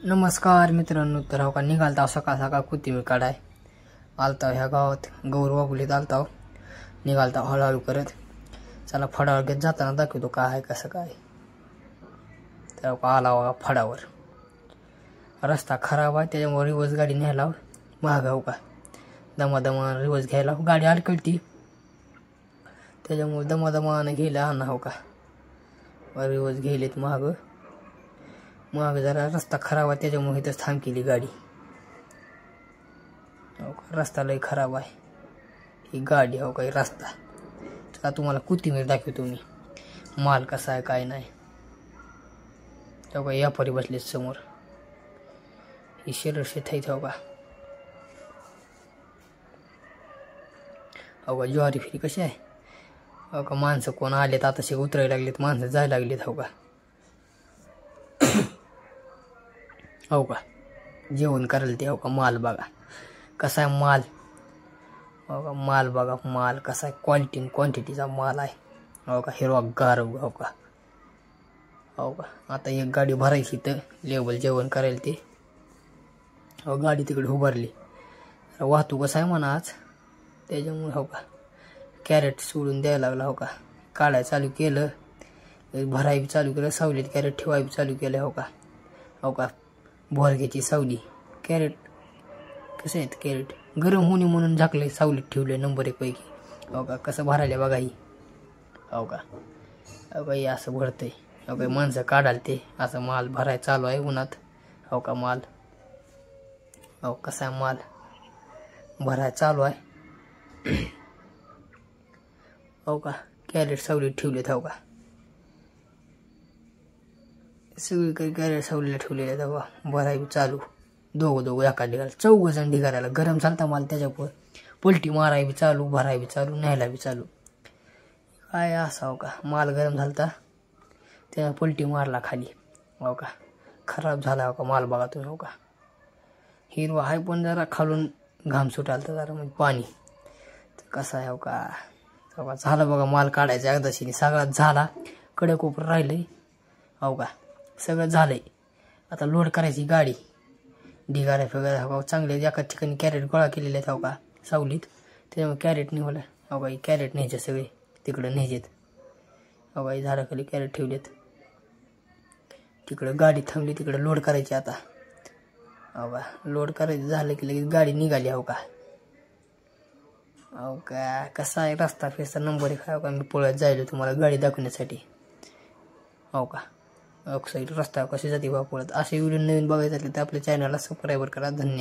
नमस्कार मित्रांनो, तर हो का निघालता सकाळ सकाळ कोथिंबीर काढाय आलता ह्या गावात गौर वागुलीत आलता निघालता हळूहळू करत. चला फडावर घेत जाताना दाखवतो काय आहे कसं काय. तर आला बघा फडावर. रस्ता खराब आहे त्याच्यामुळे रिवर्स गाडी न्यायला महाग हो का. दमादमा रिवर्स घ्यायला गाडी अडकळती त्याच्यामुळे दमादमानं घ्यायला आणा हो का. रिवर्स घ्यायलेत महाग जरा रस्ता खराब आहे त्याच्यामुळे इथंच थांब केली गाडी. हो का रस्ता लय खराब आहे ही गाडी हो का रस्ता. चला तुम्हाला कोथिंबीर दाखवतो मी माल कसा आहे काय नाही. हो का व्यापारी बसले समोर ही शेत आहे हो का. हो का ज्वारी फिरी कशी आहे हो का. माणसं कोण आलेत आता उतरायला लागलेत माणसं जायला लागलेत हो का. हो का जेवण करायला ते हो का. माल बघा कसा आहे माल हो का. माल बघा माल कसा आहे क्वांटिटीचा माल आहे हो का. हिरवा गार हो का. हो का आता एक गाडी भरायची तर लेवल जेवण करायला ते हो. गाडी तिकडे उभारली वाहतूक कसं आहे म्हणा आज त्याच्यामुळे हो का. कॅरेट सोडून द्यायला लागला हो का. काढायला चालू केलं भराय बी चालू केलं सावलीत कॅरेट ठेवाय बी चालू केलं हो का. हो का भोरग्याची सावली कॅरेट कसे आहेत कॅरेट गरम होणे म्हणून झाकले सावलीत ठेवले नंबर 1 पैकी हो का. कसं भरायला बघा ही हो का. हो का हे असं भरतंय हो का. माणसं काढाल ते असं माल भरायला चालू आहे उन्हात हो का. माल हो कसा आहे माल भरायला चालू आहे हो का. कॅरेट सावलीत ठेवलेत हो का. सगळीकडे कॅरेट सावलीला ठेवलेले आहेत बघा. भरायला चालू दोघं एका ढिगाला 4 जण ढिगाऱ्याला गरम झालता माल त्याच्यावर पलटी माराय बी चालू भराय बी चालू न्यायला बी चालू काय असा हो का. माल गरम झालता त्या पलटी मारला खाली हो का. खराब झाला हो का माल बघा तुम्ही हो का. हिरवा आहे पण जरा खालून घाम सुटालता जरा म्हणजे पाणी तर कसं आहे हो का. हो का झालं बघा माल काढायचा एकदाशी सगळाच झाला कडक उपर राहिलंय हो का. सगळं झालंय आता लोड करायची गाडी ढिगाऱ्या फिगाऱ्या हो का. चांगले एका ठिकाणी कॅरेट गोळा केलेले आहेत हो का सावलीत त्याच्यामुळे कॅरेट निघालं हो का. कॅरेट न्यायचे सगळे तिकडे न्यायचेत हो का. झाडाखाली कॅरेट ठेवलेत तिकडं गाडी थांबली तिकडे लोड करायची आता हो का. लोड करायचं झालं की लगेच गाडी निघाली हो का. हो का कसा आहे रस्ता फिरता नंबर 1 हो का. मी पळत जायलो तुम्हाला गाडी दाखवण्यासाठी हो का. साईड रस्ता कशी जाते बा पळत. असे व्हिडिओ नवीन बघायचे असले तर आपल्या चॅनलला सबस्क्राईब करा. धन्यवाद.